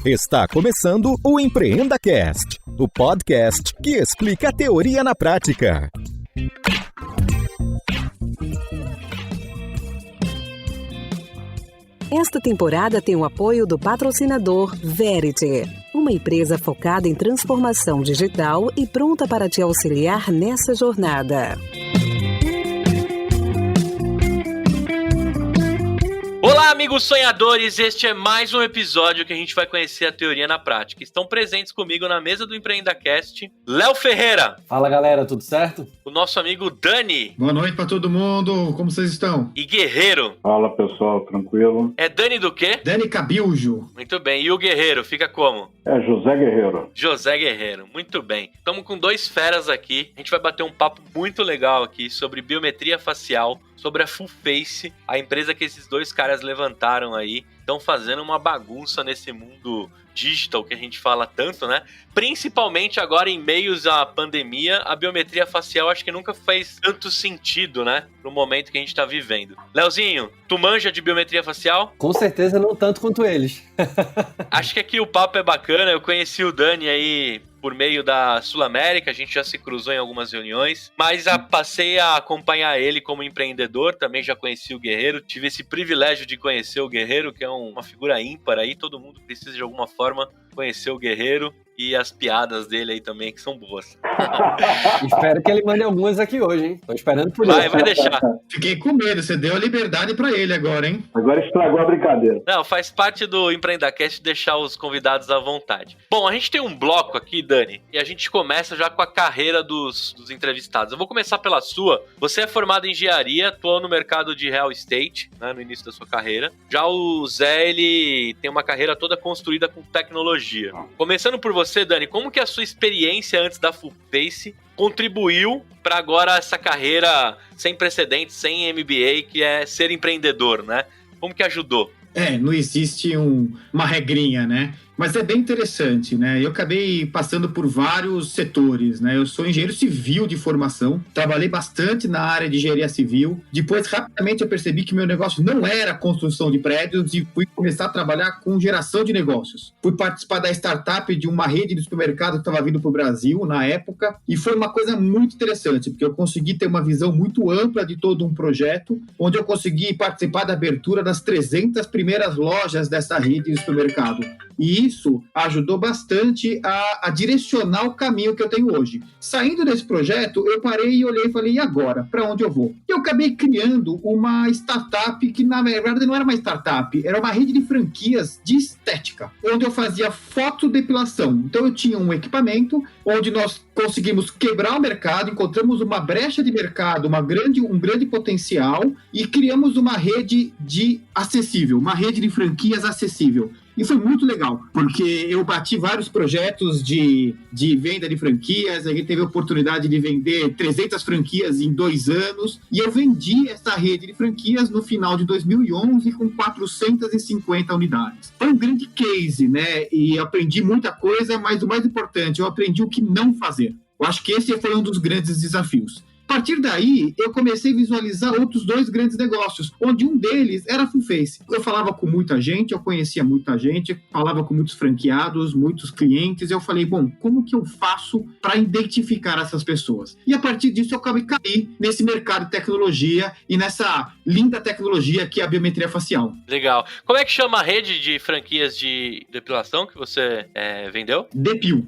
Está começando o Empreenda Cast, o podcast que explica a teoria na prática. Esta temporada tem o apoio do patrocinador Verity, uma empresa focada em transformação digital e pronta para te auxiliar nessa jornada. Olá, amigos sonhadores! Este é mais um episódio que a gente vai conhecer a teoria na prática. Estão presentes comigo na mesa do EmpreendaCast, Léo Ferreira. Fala, galera, tudo certo? O nosso amigo Dani. Boa noite pra todo mundo, como vocês estão? E Guerreiro. Fala, pessoal, tranquilo? É Dani do quê? Dani Cabiljo. Muito bem. E o Guerreiro, fica como? É José Guerreiro. José Guerreiro, muito bem. Estamos com dois feras aqui. A gente vai bater um papo muito legal aqui sobre biometria facial, sobre a Full Face, a empresa que esses dois caras levantaram aí. Estão fazendo uma bagunça nesse mundo digital que a gente fala tanto, né? Principalmente agora em meios à pandemia, a biometria facial acho que nunca fez tanto sentido, né? Pro momento que a gente tá vivendo. Leozinho, tu manja de biometria facial? Com certeza não tanto quanto eles. Acho que aqui o papo é bacana. Eu conheci o Dani aí por meio da Sul América, a gente já se cruzou em algumas reuniões, mas passei a acompanhar ele como empreendedor, também já conheci o Guerreiro, tive esse privilégio de conhecer o Guerreiro, que é uma figura ímpar aí, todo mundo precisa de alguma forma conhecer o Guerreiro e as piadas dele aí também, que são boas. Espero que ele mande algumas aqui hoje, hein? Tô esperando por isso. Vai deixar. Fiquei com medo, você deu a liberdade pra ele agora, hein? Agora estragou a brincadeira. Não, faz parte do EmpreendaCast deixar os convidados à vontade. Bom, a gente tem um bloco aqui, Dani, e a gente começa já com a carreira dos entrevistados. Eu vou começar pela sua. Você é formado em engenharia, atuou no mercado de real estate, né, no início da sua carreira. Já o Zé, ele tem uma carreira toda construída com tecnologia. Começando por você, Dani, como que a sua experiência antes da Full Face contribuiu para agora essa carreira sem precedentes, sem MBA, que é ser empreendedor, né? Como que ajudou? Não existe uma regrinha, né? Mas é bem interessante, né? Eu acabei passando por vários setores, né? Eu sou engenheiro civil de formação, trabalhei bastante na área de engenharia civil. Depois, rapidamente, eu percebi que meu negócio não era construção de prédios e fui começar a trabalhar com geração de negócios. Fui participar da startup de uma rede de supermercado que estava vindo para o Brasil na época e foi uma coisa muito interessante, porque eu consegui ter uma visão muito ampla de todo um projeto, onde eu consegui participar da abertura das 300 primeiras lojas dessa rede de supermercado. E isso ajudou bastante a direcionar o caminho que eu tenho hoje. Saindo desse projeto, eu parei e olhei e falei, e agora? Para onde eu vou? E eu acabei criando uma startup que, na verdade, não era uma startup, era uma rede de franquias de estética, onde eu fazia fotodepilação. Então, eu tinha um equipamento onde nós conseguimos quebrar o mercado, encontramos uma brecha de mercado, um grande potencial e criamos uma rede acessível, uma rede de franquias acessível. E foi muito legal, porque eu bati vários projetos de venda de franquias, a gente teve a oportunidade de vender 300 franquias em 2 anos, e eu vendi essa rede de franquias no final de 2011 com 450 unidades. Foi um grande case, né? E aprendi muita coisa, mas o mais importante, eu aprendi o que não fazer. Eu acho que esse foi um dos grandes desafios. A partir daí, eu comecei a visualizar outros 2 grandes negócios, onde um deles era a Full Face. Eu falava com muita gente, eu conhecia muita gente, falava com muitos franqueados, muitos clientes, e eu falei, bom, como que eu faço para identificar essas pessoas? E a partir disso, eu caí nesse mercado de tecnologia e nessa linda tecnologia que é a biometria facial. Legal. Como é que chama a rede de franquias de depilação que você vendeu? Depil,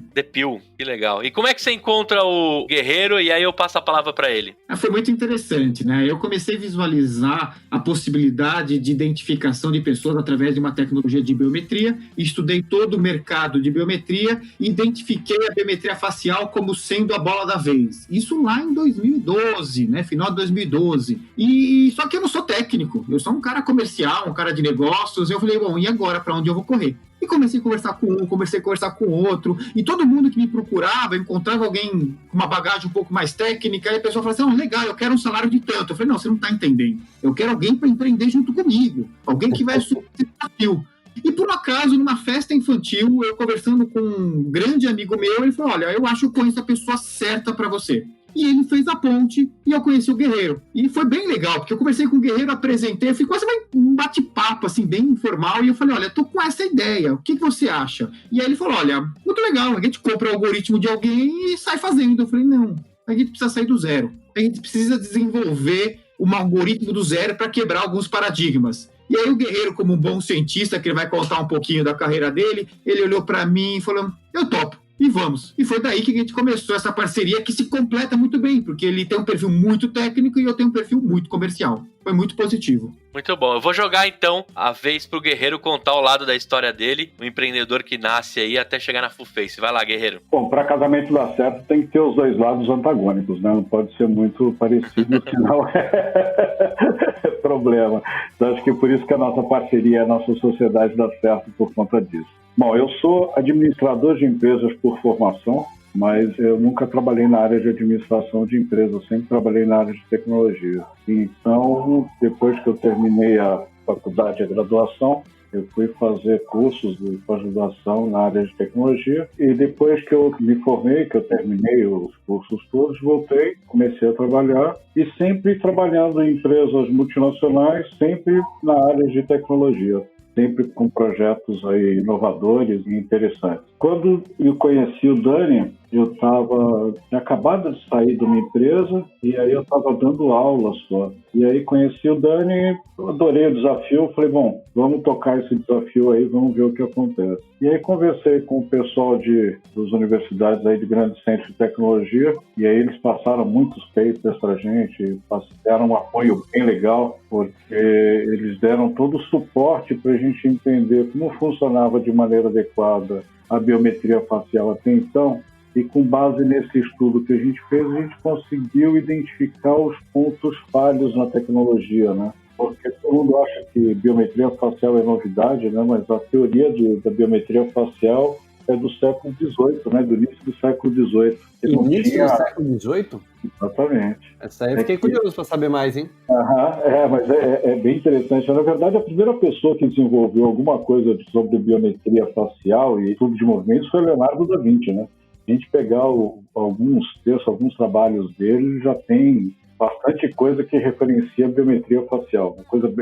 que legal. E como é que você encontra o Guerreiro e aí eu passo a palavra para ele? Foi muito interessante, né? Eu comecei a visualizar a possibilidade de identificação de pessoas através de uma tecnologia de biometria, estudei todo o mercado de biometria e identifiquei a biometria facial como sendo a bola da vez. Isso lá em 2012, né? Final de 2012. E só que eu não sou técnico, eu sou um cara comercial, um cara de negócios. Eu falei, bom, e agora para onde eu vou correr? E comecei a conversar com um, comecei a conversar com outro, e todo mundo que me procurava, encontrava alguém com uma bagagem um pouco mais técnica, e a pessoa falava assim, legal, eu quero um salário de tanto. Eu falei, não, você não está entendendo. Eu quero alguém para empreender junto comigo, alguém que vai assumir esse desafio. E por um acaso, numa festa infantil, eu conversando com um grande amigo meu, ele falou, olha, eu acho que eu conheço a pessoa certa para você. E ele fez a ponte e eu conheci o Guerreiro. E foi bem legal, porque eu conversei com o Guerreiro, apresentei, fui quase um bate-papo, assim, bem informal, e eu falei, olha, eu tô com essa ideia, o que você acha? E aí ele falou, olha, muito legal, a gente compra o algoritmo de alguém e sai fazendo. Eu falei, não, a gente precisa sair do zero. A gente precisa desenvolver um algoritmo do zero para quebrar alguns paradigmas. E aí o Guerreiro, como um bom cientista, que ele vai contar um pouquinho da carreira dele, ele olhou para mim e falou, eu topo. E vamos. E foi daí que a gente começou essa parceria que se completa muito bem, porque ele tem um perfil muito técnico e eu tenho um perfil muito comercial. Foi muito positivo. Muito bom. Eu vou jogar, então, a vez pro Guerreiro contar o lado da história dele, o empreendedor que nasce aí até chegar na Full Face. Vai lá, Guerreiro. Bom, para casamento dar certo tem que ter os dois lados antagônicos, né? Não pode ser muito parecido, senão é problema. Então, acho que por isso que a nossa parceria, a nossa sociedade dá certo por conta disso. Bom, eu sou administrador de empresas por formação, mas eu nunca trabalhei na área de administração de empresas, eu sempre trabalhei na área de tecnologia. Então, depois que eu terminei a faculdade, a graduação, eu fui fazer cursos de pós-graduação na área de tecnologia e depois que eu me formei, que eu terminei os cursos todos, voltei, comecei a trabalhar e sempre trabalhando em empresas multinacionais, sempre na área de tecnologia, sempre com projetos aí inovadores e interessantes. Quando eu conheci o Dani, eu tinha acabado de sair de uma empresa e aí eu estava dando aula só. E aí conheci o Dani, adorei o desafio, falei, bom, vamos tocar esse desafio aí, vamos ver o que acontece. E aí conversei com o pessoal das universidades aí de grandes centros de tecnologia e aí eles passaram muitos papers para a gente, deram um apoio bem legal, porque eles deram todo o suporte para a gente entender como funcionava de maneira adequada a biometria facial até então, e com base nesse estudo que a gente fez, a gente conseguiu identificar os pontos falhos na tecnologia, né? Porque todo mundo acha que biometria facial é novidade, né? Mas a teoria da biometria facial é do século XVIII, né? Do início do século XVIII. Início do século XVIII? Exatamente. Essa aí eu fiquei curioso para saber mais, hein? Mas é bem interessante. Na verdade, a primeira pessoa que desenvolveu alguma coisa sobre biometria facial e estudo de movimentos foi Leonardo da Vinci, né? A gente pegar alguns textos, alguns trabalhos dele, já tem bastante coisa que referencia a biometria facial. Uma coisa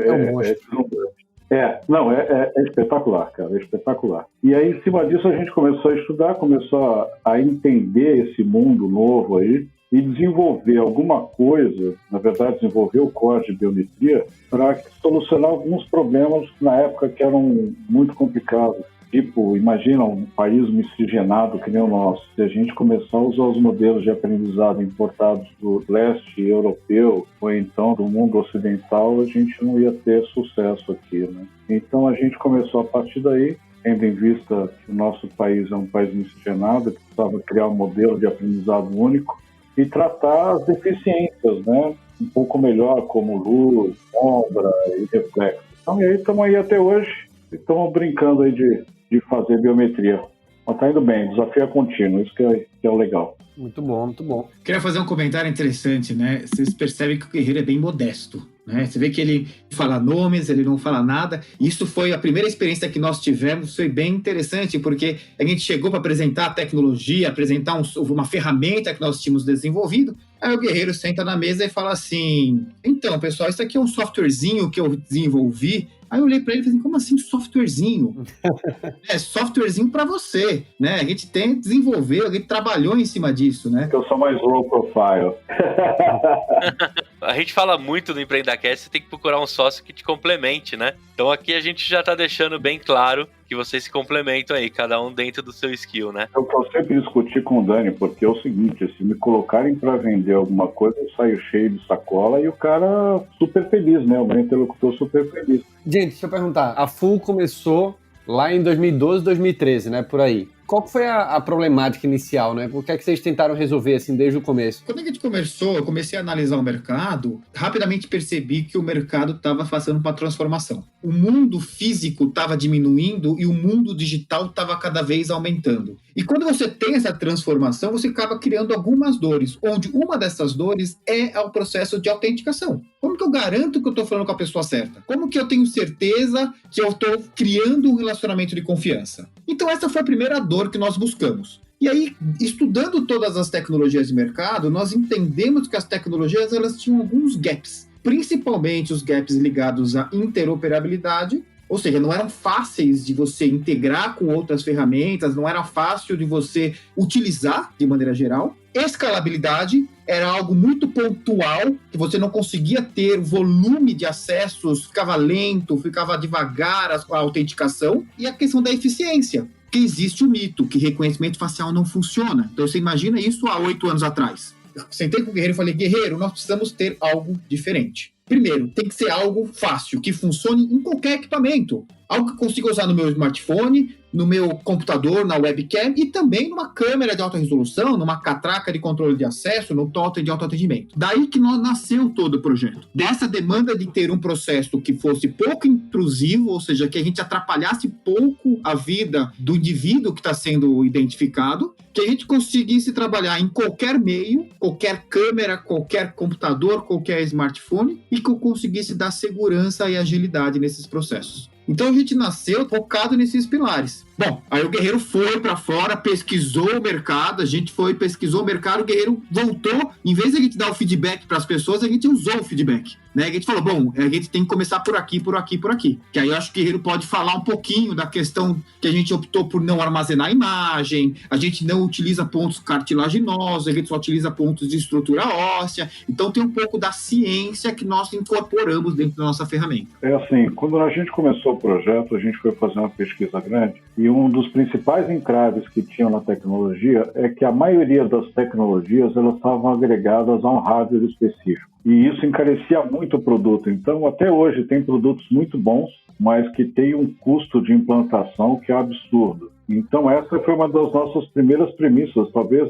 é espetacular, cara, é espetacular. E aí, em cima disso, a gente começou a estudar, começou a entender esse mundo novo aí e desenvolver alguma coisa, na verdade, desenvolver o código de biometria para solucionar alguns problemas na época que eram muito complicados. Tipo, imagina um país miscigenado que nem o nosso. Se a gente começar a usar os modelos de aprendizado importados do leste europeu ou então do mundo ocidental, a gente não ia ter sucesso aqui, né? Então a gente começou a partir daí, tendo em vista que o nosso país é um país miscigenado, que precisava criar um modelo de aprendizado único e tratar as deficiências, né? Um pouco melhor, como luz, sombra e reflexo. Então, e aí estamos aí até hoje e estamos brincando aí de fazer biometria. Mas tá indo bem, o desafio é contínuo, isso que é o legal. Muito bom, muito bom. Queria fazer um comentário interessante, né? Vocês percebem que o Guerreiro é bem modesto, né? Você vê que ele fala nomes, ele não fala nada. Isso foi a primeira experiência que nós tivemos, foi bem interessante, porque a gente chegou para apresentar a tecnologia, apresentar uma ferramenta que nós tínhamos desenvolvido. Aí o Guerreiro senta na mesa e fala assim, então, pessoal, isso aqui é um softwarezinho que eu desenvolvi. Aí eu olhei para ele e falei, como assim softwarezinho? Softwarezinho para você, né? A gente desenvolveu, a gente trabalhou em cima disso, né? Eu sou mais low profile. A gente fala muito no EmpreendaCast, você tem que procurar um sócio que te complemente, né? Então aqui a gente já tá deixando bem claro que vocês se complementam aí, cada um dentro do seu skill, né? Eu sempre discuti com o Dani, porque é o seguinte, se me colocarem para vender alguma coisa, eu saio cheio de sacola e o cara super feliz, né? O meu interlocutor super feliz. Gente, deixa eu perguntar, a Full começou lá em 2012, 2013, né? Por aí. Qual foi a problemática inicial, né? O que é que vocês tentaram resolver, assim, desde o começo? Quando a gente começou, eu comecei a analisar o mercado, rapidamente percebi que o mercado estava passando por uma transformação. O mundo físico estava diminuindo e o mundo digital estava cada vez aumentando. E quando você tem essa transformação, você acaba criando algumas dores, onde uma dessas dores é o processo de autenticação. Como que eu garanto que eu estou falando com a pessoa certa? Como que eu tenho certeza que eu estou criando um relacionamento de confiança? Então essa foi a primeira dor que nós buscamos. E aí, estudando todas as tecnologias de mercado, nós entendemos que as tecnologias elas tinham alguns gaps, principalmente os gaps ligados à interoperabilidade, ou seja, não eram fáceis de você integrar com outras ferramentas, não era fácil de você utilizar de maneira geral. Escalabilidade era algo muito pontual, que você não conseguia ter volume de acessos, ficava lento, ficava devagar a autenticação. E a questão da eficiência, que existe o mito, que reconhecimento facial não funciona. Então você imagina isso há 8 anos atrás. Eu sentei com o Guerreiro e falei, Guerreiro, nós precisamos ter algo diferente. Primeiro, tem que ser algo fácil, que funcione em qualquer equipamento. Algo que eu consiga usar no meu smartphone, no meu computador, na webcam e também numa câmera de alta resolução, numa catraca de controle de acesso, no totem de autoatendimento. Daí que nasceu todo o projeto. Dessa demanda de ter um processo que fosse pouco intrusivo, ou seja, que a gente atrapalhasse pouco a vida do indivíduo que está sendo identificado, que a gente conseguisse trabalhar em qualquer meio, qualquer câmera, qualquer computador, qualquer smartphone, e que eu conseguisse dar segurança e agilidade nesses processos. Então a gente nasceu focado nesses pilares. Bom, aí o Guerreiro foi para fora, pesquisou o mercado, a gente pesquisou o mercado, o Guerreiro voltou, em vez de a gente dar o feedback para as pessoas, a gente usou o feedback, né? A gente falou, bom, a gente tem que começar por aqui, por aqui, por aqui. Que aí eu acho que o Guerreiro pode falar um pouquinho da questão que a gente optou por não armazenar imagem, a gente não utiliza pontos cartilaginosos, a gente só utiliza pontos de estrutura óssea, então tem um pouco da ciência que nós incorporamos dentro da nossa ferramenta. É assim, quando a gente começou o projeto, a gente foi fazer uma pesquisa grande e um dos principais entraves que tinham na tecnologia é que a maioria das tecnologias elas estavam agregadas a um hardware específico. E isso encarecia muito o produto. Então, até hoje, tem produtos muito bons, mas que tem um custo de implantação que é absurdo. Então, essa foi uma das nossas primeiras premissas, talvez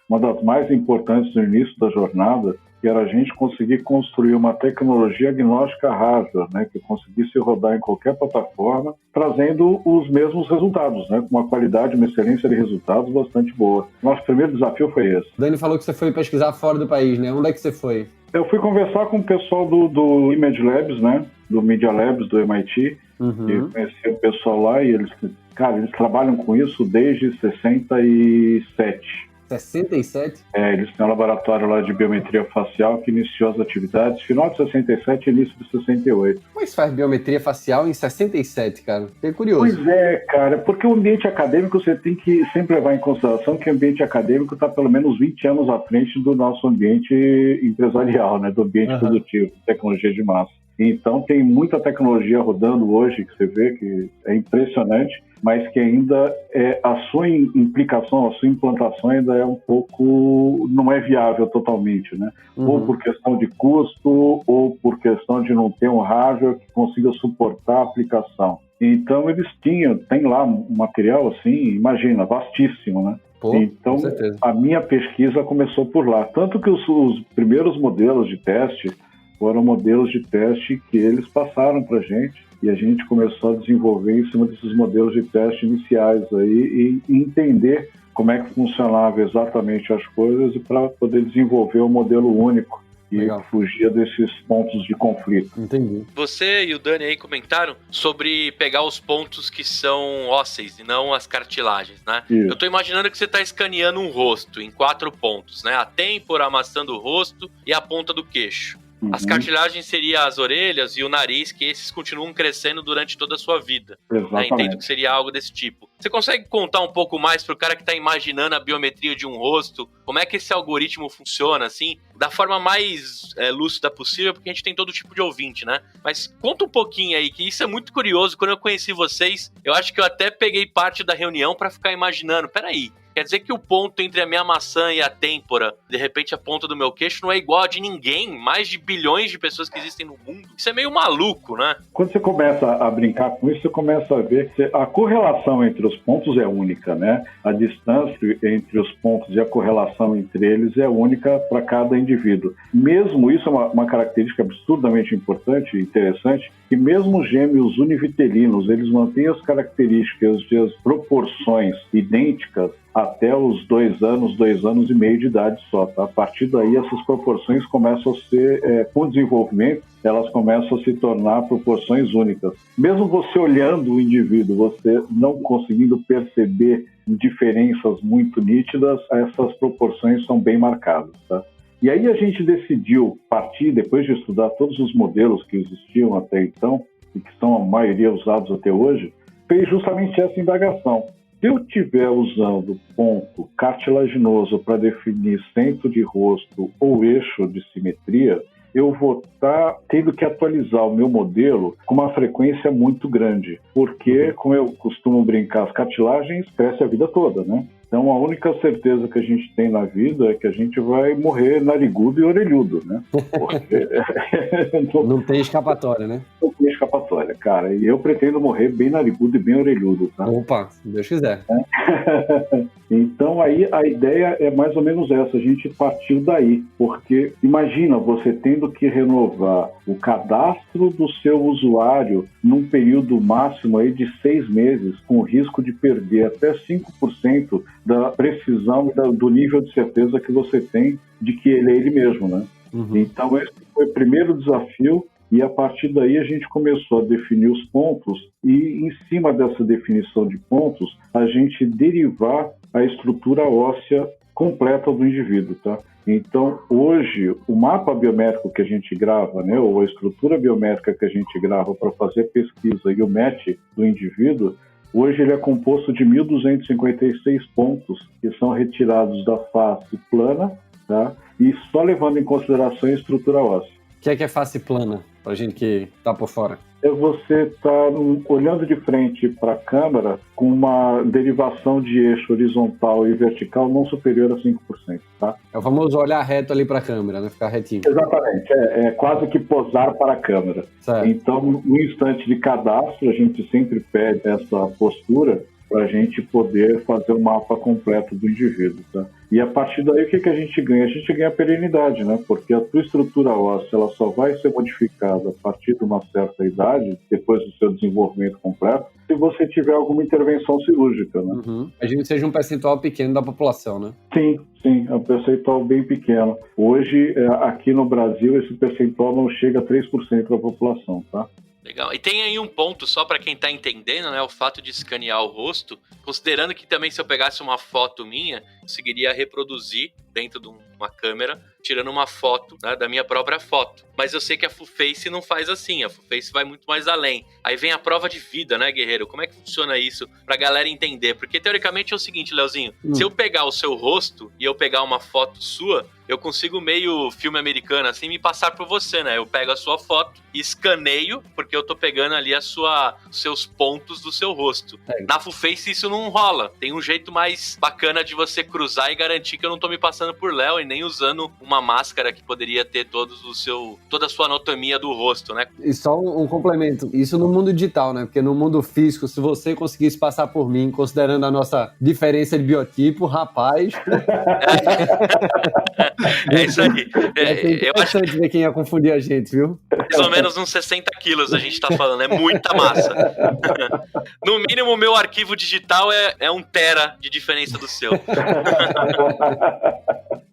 uma das mais importantes no início da jornada, que era a gente conseguir construir uma tecnologia agnóstica hardware, né, que conseguisse rodar em qualquer plataforma, trazendo os mesmos resultados, né, com uma qualidade, uma excelência de resultados bastante boa. Nosso primeiro desafio foi esse. Dani falou que você foi pesquisar fora do país, né? Onde é que você foi? Eu fui conversar com o pessoal do Image Labs, né, do Media Labs, do MIT, e conheci o pessoal lá e eles trabalham com isso desde 67. 67? Eles têm um laboratório lá de biometria facial que iniciou as atividades final de 67 e início de 68. Como é que se faz biometria facial em 67, cara? Fiquei curioso. Pois é, cara, porque o ambiente acadêmico você tem que sempre levar em consideração que o ambiente acadêmico está pelo menos 20 anos à frente do nosso ambiente empresarial, né, do ambiente produtivo, tecnologia de massa. Então tem muita tecnologia rodando hoje que você vê que é impressionante, mas que ainda a sua implicação, a sua implantação ainda é um pouco, não é viável totalmente, né? Ou por questão de custo, ou por questão de não ter um hardware que consiga suportar a aplicação. Então eles têm lá um material assim, imagina, vastíssimo, né? Pô, então a minha pesquisa começou por lá, tanto que os primeiros modelos de teste foram modelos de teste que eles passaram para a gente e a gente começou a desenvolver em cima desses modelos de teste iniciais aí e entender como é que funcionava exatamente as coisas e para poder desenvolver um modelo único e fugia desses pontos de conflito. Entendi. Você e o Dani aí comentaram sobre pegar os pontos que são ósseos e não as cartilagens, né? Isso. Eu tô imaginando que você tá escaneando um rosto em 4 pontos, né? A têmpora, amassando o rosto e a ponta do queixo. As cartilagens seriam as orelhas e o nariz, que esses continuam crescendo durante toda a sua vida. Né? Entendo que seria algo desse tipo. Você consegue contar um pouco mais pro cara que tá imaginando a biometria de um rosto? Como é que esse algoritmo funciona, assim? Da forma mais lúcida possível, porque a gente tem todo tipo de ouvinte, né? Mas conta um pouquinho aí, que isso é muito curioso. Quando eu conheci vocês, eu acho que eu até peguei parte da reunião pra ficar imaginando. Peraí, quer dizer que o ponto entre a minha maçã e a têmpora, de repente a ponta do meu queixo, não é igual a de ninguém, mais de bilhões de pessoas que existem no mundo. Isso é meio maluco, né? Quando você começa a brincar com isso, você começa a ver que a correlação entre os pontos é única, né? A distância entre os pontos e a correlação entre eles é única para cada indivíduo. Mesmo isso é uma característica absurdamente importante e interessante, que mesmo gêmeos univitelinos, eles mantêm as características de as proporções idênticas até os 2 anos, 2 anos e meio de idade só, tá? A partir daí, essas proporções começam a ser, com o desenvolvimento, elas começam a se tornar proporções únicas. Mesmo você olhando o indivíduo, você não conseguindo perceber diferenças muito nítidas, essas proporções são bem marcadas, tá? E aí a gente decidiu partir, depois de estudar todos os modelos que existiam até então, e que são a maioria usados até hoje, fez justamente essa indagação. Se eu estiver usando ponto cartilaginoso para definir centro de rosto ou eixo de simetria, eu vou estar tendo que atualizar o meu modelo com uma frequência muito grande, porque, como eu costumo brincar, as cartilagens crescem a vida toda, né? Então, a única certeza que a gente tem na vida é que a gente vai morrer narigudo e orelhudo, né? Porque Não tem escapatória, né? Não tem escapatória, cara. E eu pretendo morrer bem narigudo e bem orelhudo, tá? Opa, se Deus quiser. Então, aí a ideia é mais ou menos essa. A gente partiu daí, porque imagina você tendo que renovar o cadastro do seu usuário num período máximo aí de 6 meses, com o risco de perder até 5% da precisão e do nível de certeza que você tem de que ele é ele mesmo, né? Uhum. Então, esse foi o primeiro desafio, e a partir daí a gente começou a definir os pontos e, em cima dessa definição de pontos, a gente derivar a estrutura óssea completa do indivíduo, tá? Então, hoje, o mapa biométrico que a gente grava, né, ou a estrutura biométrica que a gente grava para fazer pesquisa e o match do indivíduo, hoje ele é composto de 1.256 pontos que são retirados da face plana, tá? E só levando em consideração a estrutura óssea. O que é face plana, pra gente que tá por fora? É você estar olhando de frente para a câmera com uma derivação de eixo horizontal e vertical não superior a 5%, tá? É o famoso olhar reto ali pra câmera, né? Ficar retinho. Exatamente, é quase que posar para a câmera. Certo. Então, no instante de cadastro, a gente sempre pede essa postura para a gente poder fazer o mapa completo do indivíduo, tá? E a partir daí, o que a gente ganha? A gente ganha perenidade, né? Porque a tua estrutura óssea, ela só vai ser modificada a partir de uma certa idade, depois do seu desenvolvimento completo, se você tiver alguma intervenção cirúrgica, né? Uhum. A gente seja um percentual pequeno da população, né? Sim, é um percentual bem pequeno. Hoje, aqui no Brasil, esse percentual não chega a 3% da população, tá? Legal. E tem aí um ponto só para quem tá entendendo, né? O fato de escanear o rosto, considerando que também se eu pegasse uma foto minha, conseguiria reproduzir dentro de uma câmera, tirando uma foto, né, da minha própria foto. Mas eu sei que a Full Face não faz assim, a Full Face vai muito mais além. Aí vem a prova de vida, né, Guerreiro? Como é que funciona isso pra galera entender? Porque teoricamente é o seguinte, Leozinho, se eu pegar o seu rosto e eu pegar uma foto sua, eu consigo meio filme americano assim me passar por você, né? Eu pego a sua foto e escaneio, porque eu tô pegando ali os seus pontos do seu rosto. Na Full Face isso não rola. Tem um jeito mais bacana de você cruzar e garantir que eu não tô me passando por Léo e nem usando uma máscara que poderia ter toda a sua anatomia do rosto, né? E só um complemento, isso no mundo digital, né? Porque no mundo físico, se você conseguisse passar por mim, considerando a nossa diferença de biotipo, rapaz... É isso aí. Eu acho que ver quem ia confundir a gente, viu? Mais ou menos uns 60 quilos a gente tá falando, é muita massa. No mínimo, o meu arquivo digital é 1 tera de diferença do seu.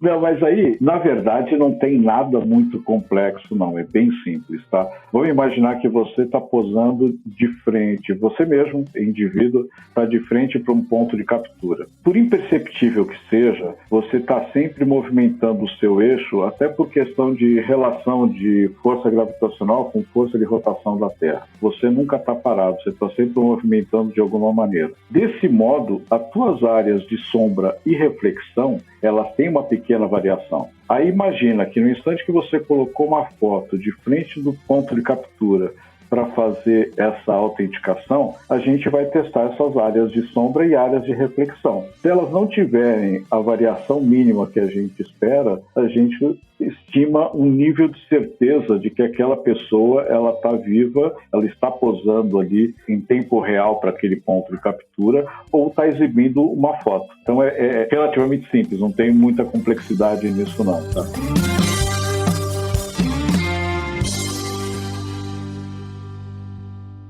Não, mas aí, na verdade, não tem nada muito complexo, não. É bem simples, tá? Vamos imaginar que você está posando de frente, você mesmo, indivíduo, está de frente para um ponto de captura. Por imperceptível que seja, você está sempre movimentando o seu eixo, até por questão de relação de força gravitacional com força de rotação da Terra. Você nunca está parado, você está sempre movimentando de alguma maneira. Desse modo, as tuas áreas de sombra e reflexão, elas têm uma pequena variação. Aí imagina que no instante que você colocou uma foto de frente do ponto de captura para fazer essa autenticação, a gente vai testar essas áreas de sombra e áreas de reflexão. Se elas não tiverem a variação mínima que a gente espera, a gente estima um nível de certeza de que aquela pessoa ela está viva, ela está posando ali em tempo real para aquele ponto de captura ou está exibindo uma foto. Então é relativamente simples, não tem muita complexidade nisso não, tá?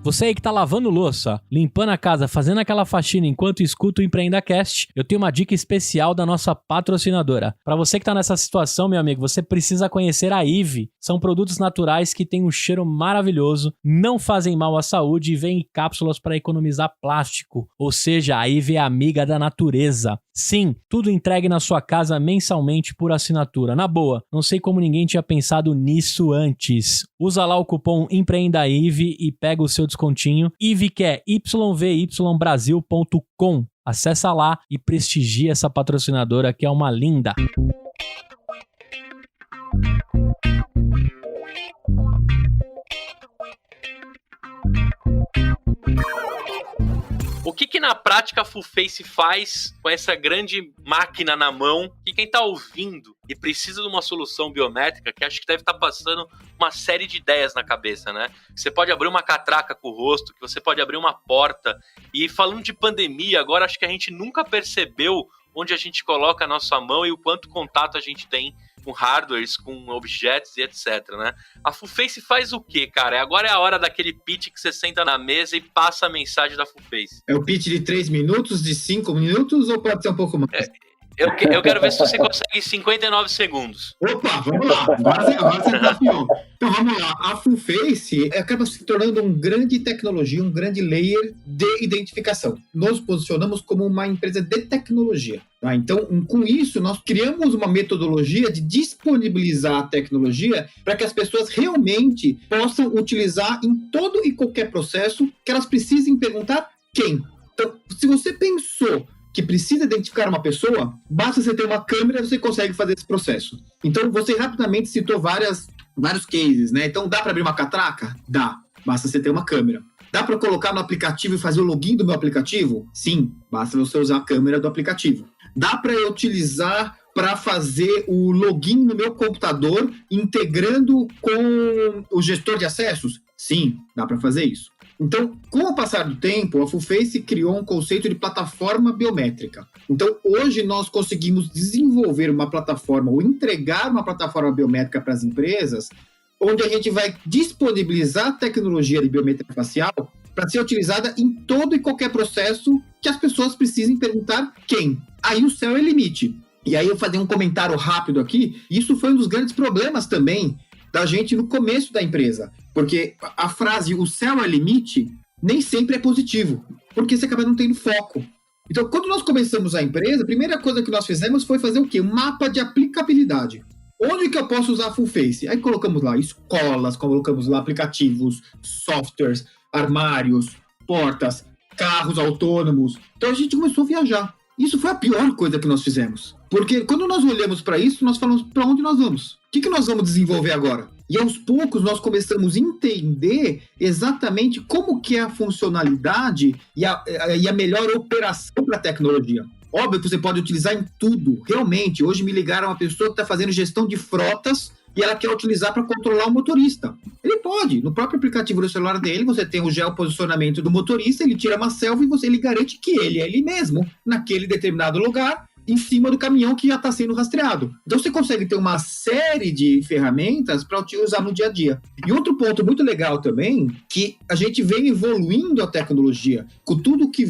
Você aí que tá lavando louça, limpando a casa, fazendo aquela faxina enquanto escuta o EmpreendaCast, eu tenho uma dica especial da nossa patrocinadora. Para você que tá nessa situação, meu amigo, você precisa conhecer a Ive. São produtos naturais que têm um cheiro maravilhoso, não fazem mal à saúde e vêm em cápsulas para economizar plástico. Ou seja, a Ive é amiga da natureza. Sim, tudo entregue na sua casa mensalmente por assinatura. Na boa, não sei como ninguém tinha pensado nisso antes. Usa lá o cupom EmpreendaIve e pega o seu descontinho. Ive que é yvybrasil.com. Acessa lá e prestigia essa patrocinadora que é uma linda. O que na prática a Fullface faz com essa grande máquina na mão que quem tá ouvindo e precisa de uma solução biométrica, que acho que deve estar passando uma série de ideias na cabeça, né? Você pode abrir uma catraca com o rosto, que você pode abrir uma porta. E falando de pandemia, agora acho que a gente nunca percebeu onde a gente coloca a nossa mão e o quanto contato a gente tem com hardwares, com objetos e etc, né? A Fullface faz o quê, cara? Agora é a hora daquele pitch que você senta na mesa e passa a mensagem da Fullface. É o pitch de 3 minutos, de 5 minutos ou pode ser um pouco mais? Eu quero ver se você consegue 59 segundos. Opa, vamos lá. Agora você desafiou. Então vamos lá. A Fullface acaba se tornando uma grande tecnologia, um grande layer de identificação. Nos posicionamos como uma empresa de tecnologia. Tá? Então, com isso, nós criamos uma metodologia de disponibilizar a tecnologia para que as pessoas realmente possam utilizar em todo e qualquer processo que elas precisem perguntar quem. Então, se você pensou que precisa identificar uma pessoa, basta você ter uma câmera, você consegue fazer esse processo. Então, você rapidamente citou vários cases, né? Então, dá para abrir uma catraca? Dá. Basta você ter uma câmera. Dá para colocar no aplicativo e fazer o login do meu aplicativo? Sim. Basta você usar a câmera do aplicativo. Dá para eu utilizar para fazer o login no meu computador, integrando com o gestor de acessos? Sim, dá para fazer isso. Então, com o passar do tempo, a Fullface criou um conceito de plataforma biométrica. Então, hoje nós conseguimos desenvolver uma plataforma ou entregar uma plataforma biométrica para as empresas, onde a gente vai disponibilizar a tecnologia de biometria facial para ser utilizada em todo e qualquer processo que as pessoas precisem perguntar quem. Aí o céu é limite. E aí eu vou fazer um comentário rápido aqui. Isso foi um dos grandes problemas também da gente no começo da empresa. Porque a frase, o céu é limite, nem sempre é positivo. Porque você acaba não tendo foco. Então, quando nós começamos a empresa, a primeira coisa que nós fizemos foi fazer o quê? Um mapa de aplicabilidade. Onde que eu posso usar a Fullface? Aí colocamos lá escolas, colocamos lá aplicativos, softwares, armários, portas, carros autônomos. Então, a gente começou a viajar. Isso foi a pior coisa que nós fizemos. Porque quando nós olhamos para isso, nós falamos para onde nós vamos? O que nós vamos desenvolver agora? E aos poucos nós começamos a entender exatamente como que é a funcionalidade e a melhor operação para a tecnologia. Óbvio que você pode utilizar em tudo. Realmente, hoje me ligaram uma pessoa que está fazendo gestão de frotas e ela quer utilizar para controlar o motorista. Ele pode. No próprio aplicativo do celular dele, você tem o geoposicionamento do motorista, ele tira uma selfie e ele garante que ele é ele mesmo, naquele determinado lugar, em cima do caminhão que já está sendo rastreado. Então você consegue ter uma série de ferramentas para utilizar no dia a dia. E outro ponto muito legal também, que a gente vem evoluindo a tecnologia, com tudo que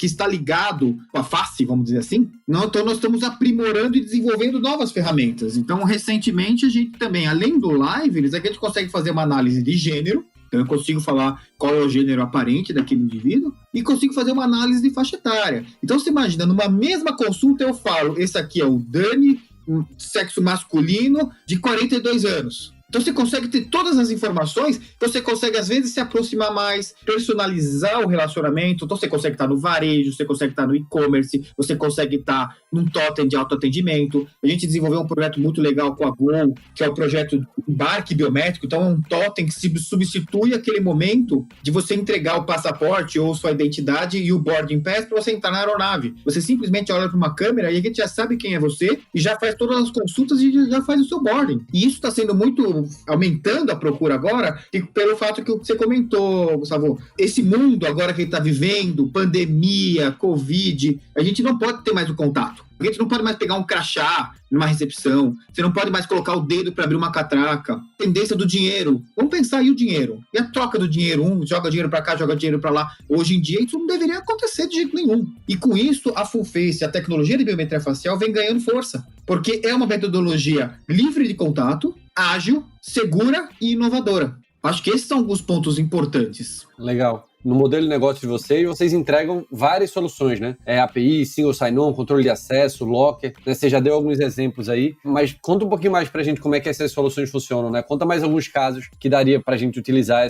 está ligado com a face, vamos dizer assim. Então nós estamos aprimorando e desenvolvendo novas ferramentas. Então recentemente a gente também, além do Live, a gente consegue fazer uma análise de gênero. Então eu consigo falar qual é o gênero aparente daquele indivíduo e consigo fazer uma análise de faixa etária. Então você imagina, numa mesma consulta eu falo, esse aqui é o Dani, um sexo masculino de 42 anos. Então você consegue ter todas as informações, você consegue às vezes se aproximar mais, personalizar o relacionamento, então você consegue estar no varejo, você consegue estar no e-commerce, você consegue estar num totem de autoatendimento. A gente desenvolveu um projeto muito legal com a Gol, que é o projeto Embarque Biométrico, então é um totem que substitui aquele momento de você entregar o passaporte ou sua identidade e o boarding pass para você entrar na aeronave. Você simplesmente olha para uma câmera e a gente já sabe quem é você e já faz todas as consultas e já faz o seu boarding. E isso está sendo muito estão aumentando a procura agora, e pelo fato que você comentou, Gustavo, esse mundo agora que ele está vivendo, pandemia, Covid, a gente não pode ter mais o contato. A gente não pode mais pegar um crachá numa recepção, você não pode mais colocar o dedo para abrir uma catraca. Tendência do dinheiro. Vamos pensar aí o dinheiro. E a troca do dinheiro? Um joga dinheiro para cá, joga dinheiro para lá. Hoje em dia isso não deveria acontecer de jeito nenhum. E com isso, a Full Face, a tecnologia de biometria facial vem ganhando força. Porque é uma metodologia livre de contato, ágil, segura e inovadora. Acho que esses são alguns pontos importantes. Legal. No modelo de negócio de vocês entregam várias soluções, né? API, Single Sign-On, controle de acesso, Locker, né? Você já deu alguns exemplos aí, mas conta um pouquinho mais pra gente como é que essas soluções funcionam, né? Conta mais alguns casos que daria pra gente utilizar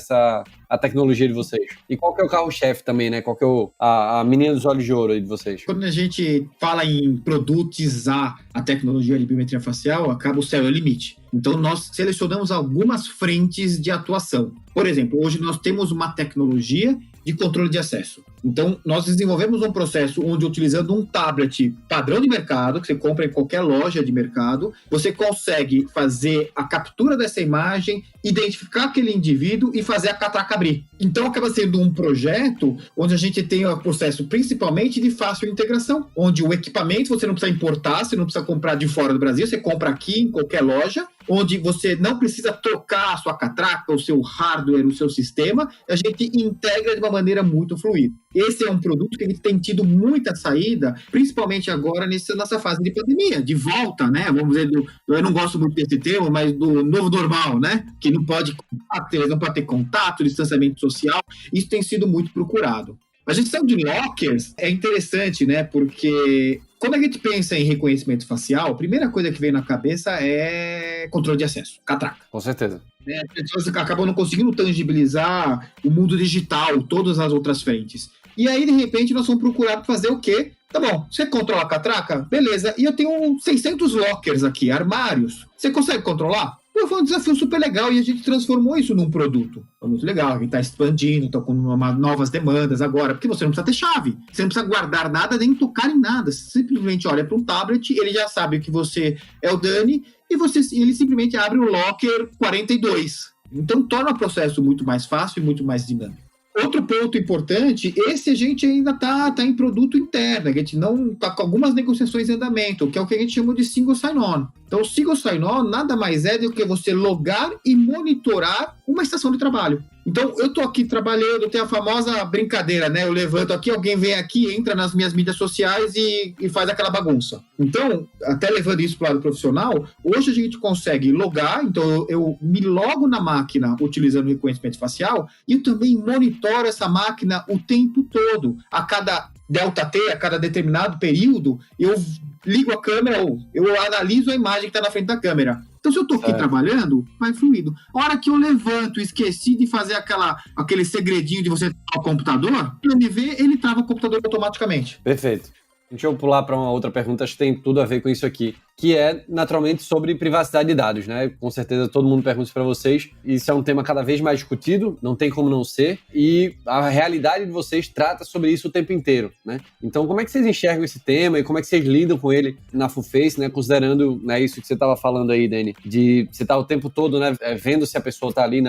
a tecnologia de vocês. E qual que é o carro-chefe também, né? Qual que é a menina dos olhos de ouro aí de vocês? Quando a gente fala em produtizar a tecnologia de biometria facial, acaba o céu é o limite. Então, nós selecionamos algumas frentes de atuação. Por exemplo, hoje nós temos uma tecnologia de controle de acesso. Então, nós desenvolvemos um processo onde, utilizando um tablet padrão de mercado, que você compra em qualquer loja de mercado, você consegue fazer a captura dessa imagem, identificar aquele indivíduo e fazer a catraca abrir. Então, acaba sendo um projeto onde a gente tem o processo principalmente de fácil integração, onde o equipamento você não precisa importar, você não precisa comprar de fora do Brasil, você compra aqui em qualquer loja, onde você não precisa trocar a sua catraca, o seu hardware, o seu sistema, a gente integra de uma maneira muito fluida. Esse é um produto que a gente tem tido muita saída, principalmente agora nessa fase de pandemia, de volta, né? Vamos dizer, eu não gosto muito desse termo, mas do novo normal, né? Que não pode ter contato, distanciamento social, isso tem sido muito procurado. A gestão de lockers é interessante, né? Porque quando a gente pensa em reconhecimento facial, a primeira coisa que vem na cabeça é controle de acesso, catraca. Com certeza. As pessoas acabam não conseguindo tangibilizar o mundo digital, todas as outras frentes. E aí, de repente, nós vamos procurar fazer o quê? Tá bom, você controla a catraca? Beleza. E eu tenho 600 lockers aqui, armários. Você consegue controlar? Foi um desafio super legal e a gente transformou isso num produto. Foi muito legal, a gente está expandindo, está com novas demandas agora, porque você não precisa ter chave, você não precisa guardar nada, nem tocar em nada. Você simplesmente olha para um tablet, ele já sabe que você é o Dani e ele simplesmente abre o Locker 42. Então torna o processo muito mais fácil e muito mais dinâmico. Outro ponto importante, esse a gente ainda está em produto interno, a gente não está com algumas negociações em andamento, que é o que a gente chama de Single Sign-On. Então, o Single Sign-On nada mais é do que você logar e monitorar uma estação de trabalho. Então, eu estou aqui trabalhando, tem a famosa brincadeira, né? Eu levanto aqui, alguém vem aqui, entra nas minhas mídias sociais e faz aquela bagunça. Então, até levando isso para o lado profissional, hoje a gente consegue logar, então eu me logo na máquina utilizando o reconhecimento facial e eu também monitoro essa máquina o tempo todo. A cada delta T, a cada determinado período, eu ligo a câmera ou eu analiso a imagem que está na frente da câmera. Então, se eu estou aqui trabalhando, vai fluido. A hora que eu levanto, esqueci de fazer aquele segredinho de você travar o computador, ele me vê, ele trava o computador automaticamente. Perfeito. Deixa eu pular para uma outra pergunta, acho que tem tudo a ver com isso aqui, que é naturalmente sobre privacidade de dados, né? Com certeza todo mundo pergunta isso para vocês. Isso é um tema cada vez mais discutido, não tem como não ser, e a realidade de vocês trata sobre isso o tempo inteiro, né? Então, como é que vocês enxergam esse tema e como é que vocês lidam com ele na Full Face, né? Considerando, né, isso que você estava falando aí, Dani, de você estar o tempo todo, né, vendo se a pessoa está ali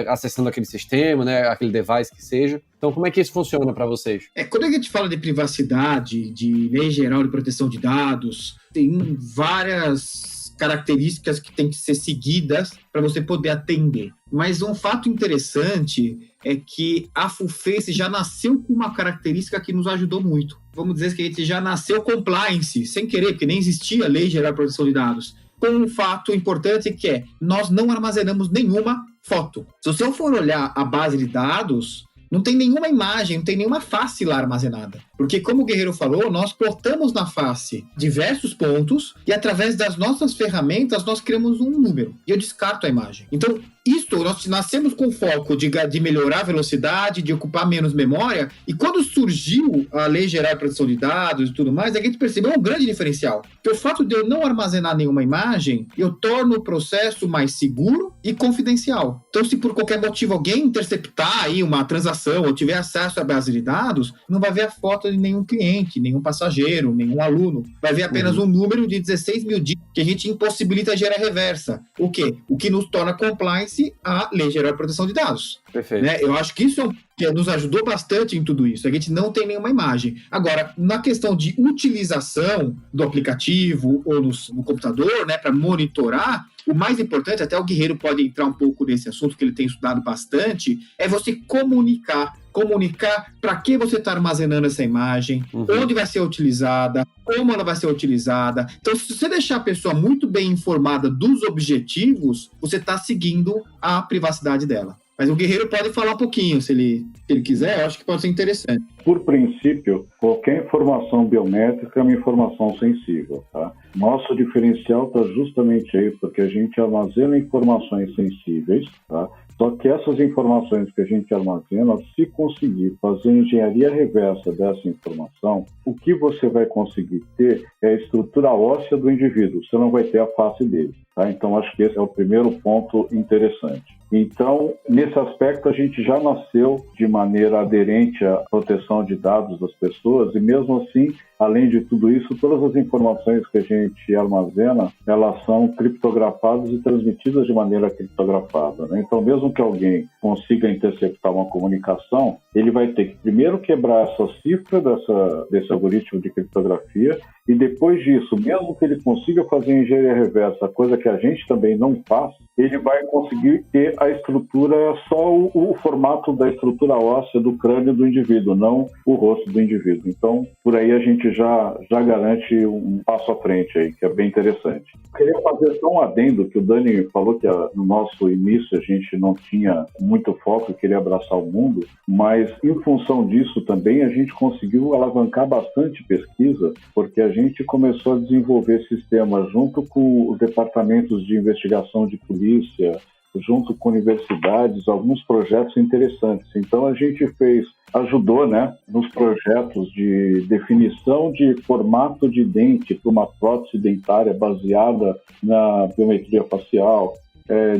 acessando aquele sistema, né, aquele device que seja. Então, como é que isso funciona para vocês? Quando a gente fala de privacidade, de lei geral de proteção de dados, tem várias características que têm que ser seguidas para você poder atender. Mas um fato interessante é que a Full Face já nasceu com uma característica que nos ajudou muito. Vamos dizer que a gente já nasceu compliance, sem querer, porque nem existia lei geral de proteção de dados. Com um fato importante que é, nós não armazenamos nenhuma foto. Se você for olhar a base de dados, não tem nenhuma imagem, não tem nenhuma face lá armazenada. Porque, como o Guerreiro falou, nós plotamos na face diversos pontos e, através das nossas ferramentas, nós criamos um número. E eu descarto a imagem. Então, isso, nós nascemos com foco de melhorar a velocidade, de ocupar menos memória, e quando surgiu a Lei Geral de Proteção de Dados e tudo mais, a gente percebeu um grande diferencial. Porque o fato de eu não armazenar nenhuma imagem, eu torno o processo mais seguro e confidencial. Então, se por qualquer motivo alguém interceptar aí uma transação ou tiver acesso à base de dados, não vai ver a foto de nenhum cliente, nenhum passageiro, nenhum aluno. Vai ver apenas um número de 16 mil dígitos que a gente impossibilita gerar reversa. O quê? O que nos torna compliance à Lei Geral de Proteção de Dados. Perfeito. Né? Eu acho que isso que nos ajudou bastante em tudo isso. A gente não tem nenhuma imagem. Agora, na questão de utilização do aplicativo ou no computador, né, para monitorar, o mais importante, até o Guerreiro pode entrar um pouco nesse assunto, que ele tem estudado bastante, é você comunicar para que você está armazenando essa imagem, onde vai ser utilizada, como ela vai ser utilizada. Então, se você deixar a pessoa muito bem informada dos objetivos, você está seguindo a privacidade dela. Mas o Guerreiro pode falar um pouquinho, se ele quiser, eu acho que pode ser interessante. Por princípio, qualquer informação biométrica é uma informação sensível, tá? Nosso diferencial está justamente aí, porque a gente armazena informações sensíveis, tá? Só que essas informações que a gente armazena, se conseguir fazer engenharia reversa dessa informação, o que você vai conseguir ter é a estrutura óssea do indivíduo, você não vai ter a face dele, tá? Então, acho que esse é o primeiro ponto interessante. Então, nesse aspecto, a gente já nasceu de maneira aderente à proteção de dados das pessoas e, mesmo assim, além de tudo isso, todas as informações que a gente armazena, elas são criptografadas e transmitidas de maneira criptografada, né? Então, mesmo que alguém consiga interceptar uma comunicação, ele vai ter que primeiro quebrar essa cifra desse algoritmo de criptografia e depois disso, mesmo que ele consiga fazer engenharia reversa, coisa que a gente também não faz, ele vai conseguir ter a estrutura, só o formato da estrutura óssea do crânio do indivíduo, não o rosto do indivíduo. Então, por aí a gente já garante um passo à frente aí, que é bem interessante. Queria fazer só um adendo, que o Dani falou que no nosso início a gente não tinha muito foco e queria abraçar o mundo, mas em função disso também a gente conseguiu alavancar bastante pesquisa, porque a gente começou a desenvolver sistemas junto com os departamentos de investigação de polícia, junto com universidades, alguns projetos interessantes. Então a gente ajudou, né, nos projetos de definição de formato de dente para uma prótese dentária baseada na biometria facial,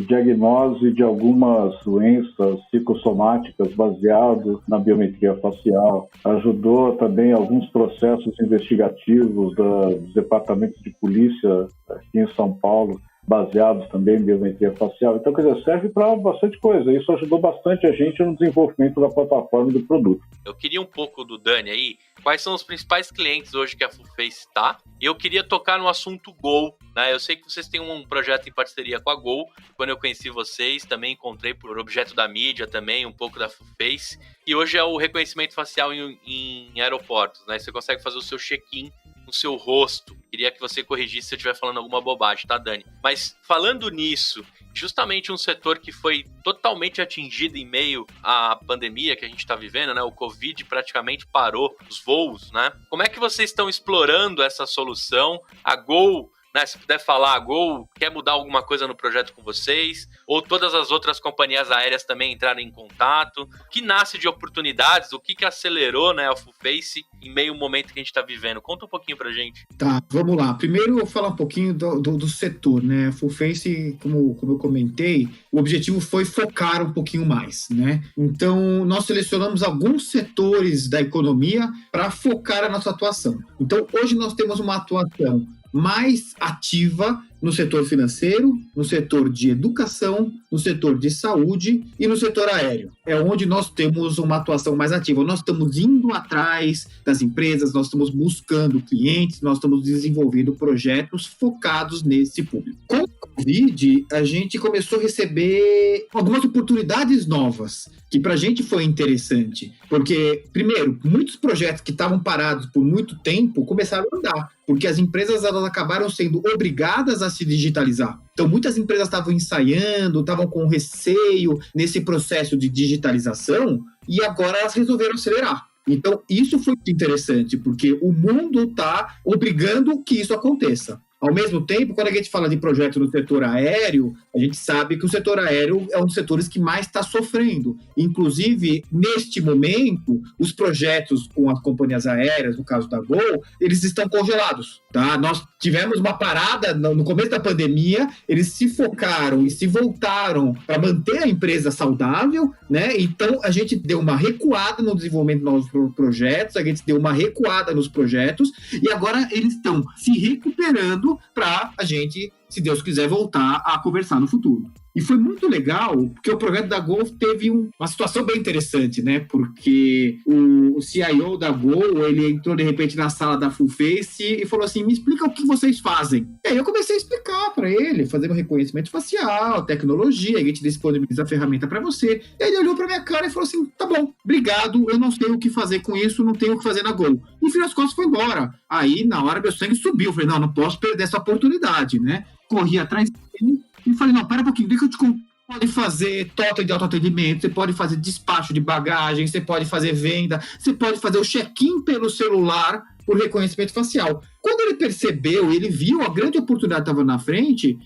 diagnose de algumas doenças psicossomáticas baseado na biometria facial, ajudou também alguns processos investigativos dos departamentos de polícia aqui em São Paulo, baseados também em biometria facial. Então, quer dizer, serve para bastante coisa. Isso ajudou bastante a gente no desenvolvimento da plataforma e do produto. Eu queria um pouco do Dani aí, quais são os principais clientes hoje que a Fullface está, e eu queria tocar no assunto Gol, né? Eu sei que vocês têm um projeto em parceria com a Gol. Quando eu conheci vocês, também encontrei por objeto da mídia também, um pouco da Fullface, e hoje é o reconhecimento facial em aeroportos, né? Você consegue fazer o seu check-in no seu rosto. Queria que você corrigisse se eu estiver falando alguma bobagem, tá, Dani? Mas falando nisso, justamente um setor que foi totalmente atingido em meio à pandemia que a gente está vivendo, né? O Covid praticamente parou os voos, né? Como é que vocês estão explorando essa solução? A Gol, né, se puder falar, a Gol quer mudar alguma coisa no projeto com vocês? Ou todas as outras companhias aéreas também entraram em contato? O que nasce de oportunidades? O que acelerou, né, a Fullface em meio ao momento que a gente está vivendo? Conta um pouquinho pra gente. Tá, vamos lá. Primeiro eu vou falar um pouquinho do setor, né? A Fullface, como eu comentei, o objetivo foi focar um pouquinho mais, né? Então, nós selecionamos alguns setores da economia para focar a nossa atuação. Então, hoje nós temos uma atuação mais ativa no setor financeiro, no setor de educação, no setor de saúde e no setor aéreo. É onde nós temos uma atuação mais ativa. Nós estamos indo atrás das empresas, nós estamos buscando clientes, nós estamos desenvolvendo projetos focados nesse público. Com o Covid, a gente começou a receber algumas oportunidades novas, que para a gente foi interessante. Porque, primeiro, muitos projetos que estavam parados por muito tempo começaram a andar, porque as empresas elas acabaram sendo obrigadas a se digitalizar. Então, muitas empresas estavam ensaiando, estavam com receio nesse processo de digitalização e agora elas resolveram acelerar. Então, isso foi interessante, porque o mundo está obrigando que isso aconteça. Ao mesmo tempo, quando a gente fala de projeto no setor aéreo, a gente sabe que o setor aéreo é um dos setores que mais está sofrendo. Inclusive, neste momento, os projetos com as companhias aéreas, no caso da Gol, eles estão congelados. Tá? Nós tivemos uma parada no começo da pandemia, eles se focaram e se voltaram para manter a empresa saudável, né? Então, a gente deu uma recuada no desenvolvimento de novos projetos, a gente deu uma recuada nos projetos, e agora eles estão se recuperando para a gente, se Deus quiser, voltar a conversar no futuro. E foi muito legal, porque o projeto da Gol teve uma situação bem interessante, né? Porque o CIO da Gol, ele entrou de repente na sala da Full Face e falou assim, me explica o que vocês fazem. E aí eu comecei a explicar para ele, fazer um reconhecimento facial, tecnologia, a gente disponibiliza a ferramenta para você. E aí ele olhou para minha cara e falou assim, tá bom, obrigado, eu não sei o que fazer com isso, não tenho o que fazer na Gol. E no fim das contas foi embora. Aí, na hora, meu sangue subiu. Eu falei, não posso perder essa oportunidade, né? Corri atrás dele e falei, não, pera um pouquinho, deixa eu te contar. Você pode fazer totem de autoatendimento, você pode fazer despacho de bagagem, você pode fazer venda, você pode fazer o check-in pelo celular por reconhecimento facial. Quando ele percebeu, ele viu a grande oportunidade que estava na frente,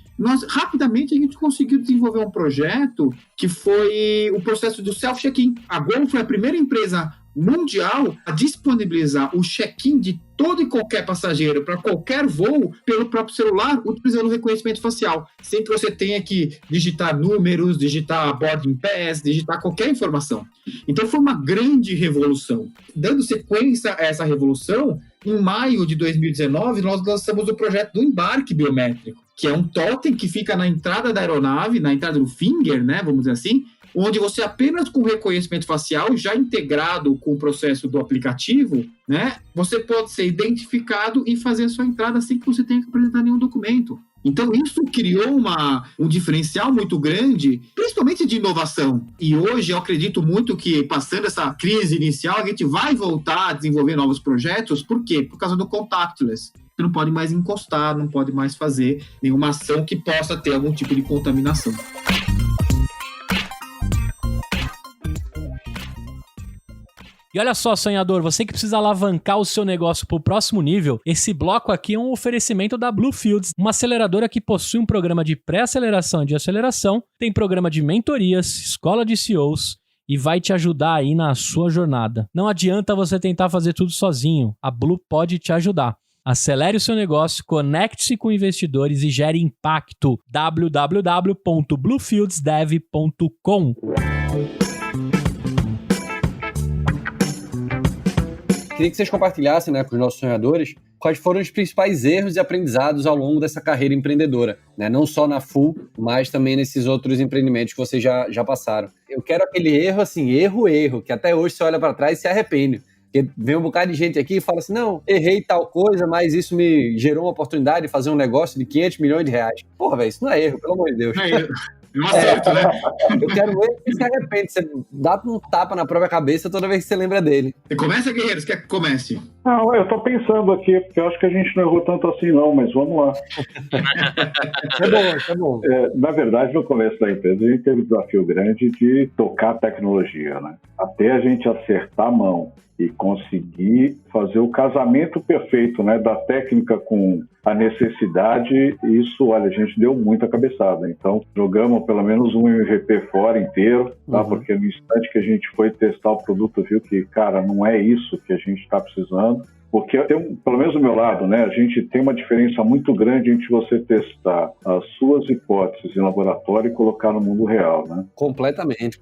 rapidamente a gente conseguiu desenvolver um projeto que foi o processo do self-check-in. A Gol foi a primeira empresa mundial a disponibilizar o check-in de todo e qualquer passageiro para qualquer voo pelo próprio celular, utilizando o reconhecimento facial, sem que você tenha que digitar números, digitar boarding pass, digitar qualquer informação. Então foi uma grande revolução. Dando sequência a essa revolução, em maio de 2019, nós lançamos o projeto do embarque biométrico, que é um totem que fica na entrada da aeronave, na entrada do finger, né, vamos dizer assim, onde você apenas com reconhecimento facial, já integrado com o processo do aplicativo, né, você pode ser identificado e fazer a sua entrada sem que você tenha que apresentar nenhum documento. Então, isso criou um diferencial muito grande, principalmente de inovação. E hoje, eu acredito muito que, passando essa crise inicial, a gente vai voltar a desenvolver novos projetos. Por quê? Por causa do contactless. Você não pode mais encostar, não pode mais fazer nenhuma ação que possa ter algum tipo de contaminação. E olha só, sonhador, você que precisa alavancar o seu negócio para o próximo nível, esse bloco aqui é um oferecimento da Bluefields, uma aceleradora que possui um programa de pré-aceleração e de aceleração, tem programa de mentorias, escola de CEOs e vai te ajudar aí na sua jornada. Não adianta você tentar fazer tudo sozinho, a Blue pode te ajudar. Acelere o seu negócio, conecte-se com investidores e gere impacto. www.bluefieldsdev.com. Queria que vocês compartilhassem, né, com os nossos sonhadores quais foram os principais erros e aprendizados ao longo dessa carreira empreendedora, né? Não só na Full, mas também nesses outros empreendimentos que vocês já passaram. Eu quero aquele erro, assim, erro, que até hoje você olha para trás e se arrepende. Porque vem um bocado de gente aqui e fala assim, não, errei tal coisa, mas isso me gerou uma oportunidade de fazer um negócio de 500 milhões de reais. Porra, velho, isso não é erro, pelo amor de Deus. Não é erro. Não acerto, né? Eu quero ver que se arrepende. Você dá um tapa na própria cabeça toda vez que você lembra dele. Você começa, Guerreiros? Quer que comece? Não, eu tô pensando aqui, porque eu acho que a gente não errou tanto assim não, mas vamos lá. É bom. Na verdade, no começo da empresa, a gente teve um desafio grande de tocar a tecnologia, né? Até a gente acertar a mão e conseguir fazer o casamento perfeito, né, da técnica com a necessidade, isso, olha, a gente deu muita cabeçada. Então, jogamos pelo menos um MVP fora inteiro, tá? Porque no instante que a gente foi testar o produto, viu que, cara, não é isso que a gente está precisando. Porque, pelo menos do meu lado, né, a gente tem uma diferença muito grande entre você testar as suas hipóteses em laboratório e colocar no mundo real, né? Completamente.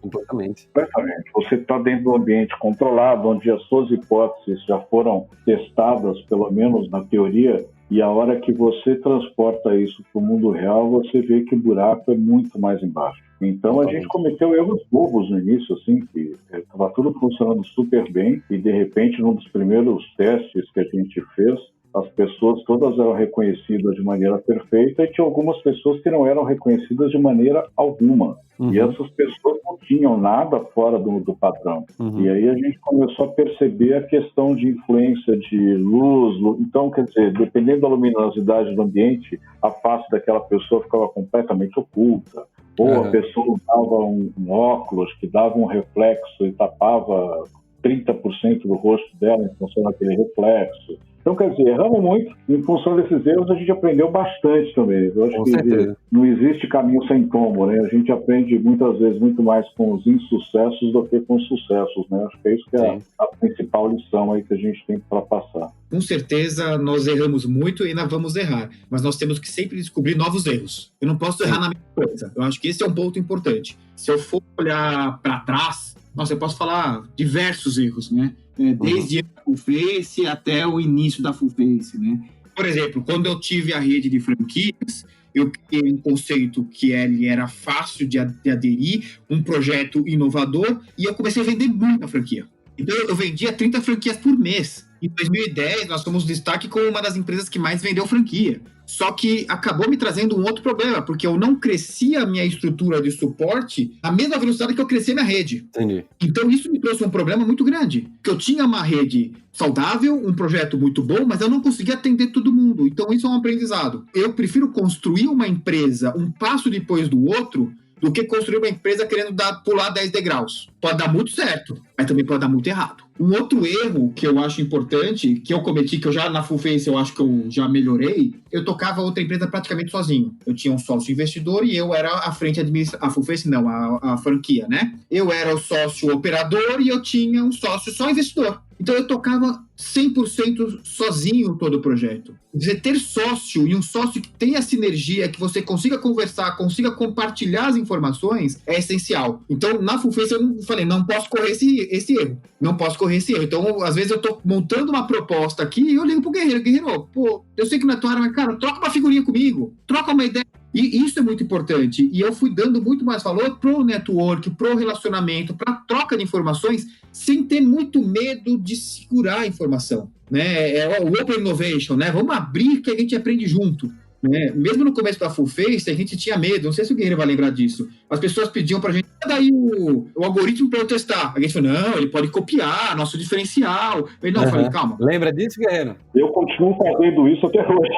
Você está dentro do ambiente controlado, onde as suas hipóteses já foram testadas, pelo menos na teoria, e a hora que você transporta isso para o mundo real, você vê que o buraco é muito mais embaixo. Então a gente cometeu erros bobos no início, assim, que estava tudo funcionando super bem e de repente num dos primeiros testes que a gente fez, as pessoas todas eram reconhecidas de maneira perfeita e tinha algumas pessoas que não eram reconhecidas de maneira alguma. E essas pessoas não tinham nada fora do padrão. E aí a gente começou a perceber a questão de influência de luz. Então, quer dizer, dependendo da luminosidade do ambiente, a face daquela pessoa ficava completamente oculta. Ou a pessoa usava um óculos que dava um reflexo e tapava 30% do rosto dela em função daquele reflexo. Então, quer dizer, erramos muito. Em função desses erros, a gente aprendeu bastante também. Eu acho Com que certeza. não existe caminho sem tombo, né? A gente aprende muitas vezes muito mais com os insucessos do que com os sucessos, né? Acho que é isso que é a principal lição aí que a gente tem para passar. Com certeza, nós erramos muito e ainda vamos errar, mas nós temos que sempre descobrir novos erros. Eu não posso errar na mesma coisa. Eu acho que esse é um ponto importante. Se eu for olhar para trás, nossa, eu posso falar diversos erros, né? Desde a Fullface até o início da Fullface, né? Por exemplo, quando eu tive a rede de franquias, eu criei um conceito que ele era fácil de aderir, um projeto inovador, e eu comecei a vender muita franquia. Então, eu vendia 30 franquias por mês. Em 2010, nós fomos destaque como uma das empresas que mais vendeu franquia. Só que acabou me trazendo um outro problema, porque eu não crescia a minha estrutura de suporte na mesma velocidade que eu crescia minha rede. Entendi. Então, isso me trouxe um problema muito grande. Que eu tinha uma rede saudável, um projeto muito bom, mas eu não conseguia atender todo mundo. Então, isso é um aprendizado. Eu prefiro construir uma empresa um passo depois do outro do que construir uma empresa querendo pular 10 degraus. Pode dar muito certo, mas também pode dar muito errado. Um outro erro que eu acho importante, que eu cometi, que eu já na Fullface eu acho que eu já melhorei, eu tocava outra empresa praticamente sozinho. Eu tinha um sócio investidor e eu era a frente administrativa. A Fullface não, a franquia, né? Eu era o sócio operador e eu tinha um sócio só investidor. Então eu tocava 100% sozinho todo o projeto. Você ter sócio e um sócio que tenha sinergia, que você consiga conversar, consiga compartilhar as informações, é essencial. Então na Fullface eu falei, não posso correr esse erro. Não posso correr esse erro. Então às vezes eu tô montando uma proposta aqui e eu ligo pro Guerreiro, pô, eu sei que não é tua área, mas cara, troca uma figurinha comigo, troca uma ideia. E isso é muito importante. E eu fui dando muito mais valor pro network, pro relacionamento, pra troca de informações, sem ter muito medo de segurar a informação. Né? É o Open Innovation, né? Vamos abrir que a gente aprende junto. Né? Mesmo no começo da Fullface, a gente tinha medo, não sei se o Guerreiro vai lembrar disso. As pessoas pediam pra gente, daí o algoritmo para eu testar. A gente falou, não, ele pode copiar nosso diferencial. Eu falei, calma. Lembra disso, Guerreiro? Eu continuo fazendo isso até hoje.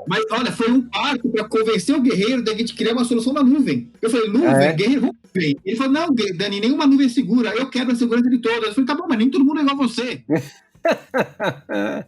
Mas olha, foi um parto para convencer o Guerreiro da gente criar uma solução na nuvem. Eu falei, nuvem, Guerreiro, vamos nuvem. Ele falou, não, Dani, nenhuma nuvem é segura, eu quero a segurança de todas. Eu falei, tá bom, mas nem todo mundo é igual a você.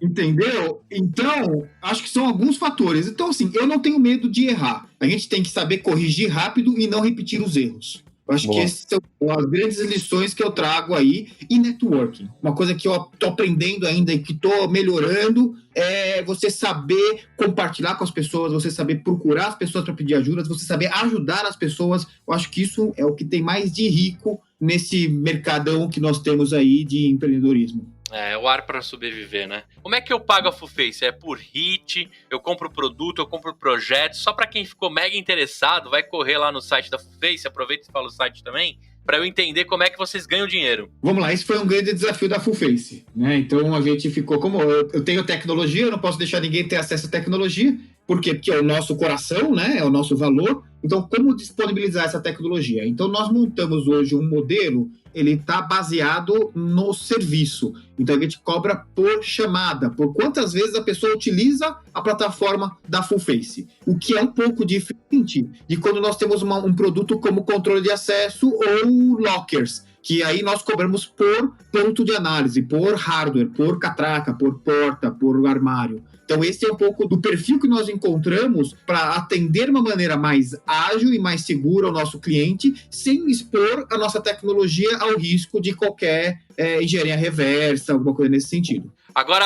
Entendeu? Então, acho que são alguns fatores. Então, assim, eu não tenho medo de errar. A gente tem que saber corrigir rápido e não repetir os erros. Eu acho que essas são as grandes lições que eu trago aí. E networking. Uma coisa que eu tô aprendendo ainda e que tô melhorando é você saber compartilhar com as pessoas, você saber procurar as pessoas para pedir ajuda, você saber ajudar as pessoas. Eu acho que isso é o que tem mais de rico nesse mercadão que nós temos aí de empreendedorismo. É o ar para sobreviver, né? Como é que eu pago a Fullface? É por hit, eu compro produto, eu compro projeto. Só para quem ficou mega interessado, vai correr lá no site da Fullface, aproveita e fala o site também, para eu entender como é que vocês ganham dinheiro. Vamos lá, esse foi um grande desafio da Fullface, né? Então a gente ficou como, eu tenho tecnologia, eu não posso deixar ninguém ter acesso à tecnologia. Por quê? Porque é o nosso coração, né? É o nosso valor. Então, como disponibilizar essa tecnologia? Então, nós montamos hoje um modelo, ele está baseado no serviço. Então, a gente cobra por chamada, por quantas vezes a pessoa utiliza a plataforma da Fullface. O que é um pouco diferente de quando nós temos um produto como controle de acesso ou lockers, que aí nós cobramos por ponto de análise, por hardware, por catraca, por porta, por armário. Então, esse é um pouco do perfil que nós encontramos para atender de uma maneira mais ágil e mais segura ao nosso cliente, sem expor a nossa tecnologia ao risco de qualquer engenharia reversa, alguma coisa nesse sentido. Agora,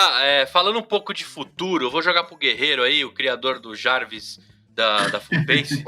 falando um pouco de futuro, eu vou jogar pro Guerreiro aí, o criador do Jarvis da Fullface.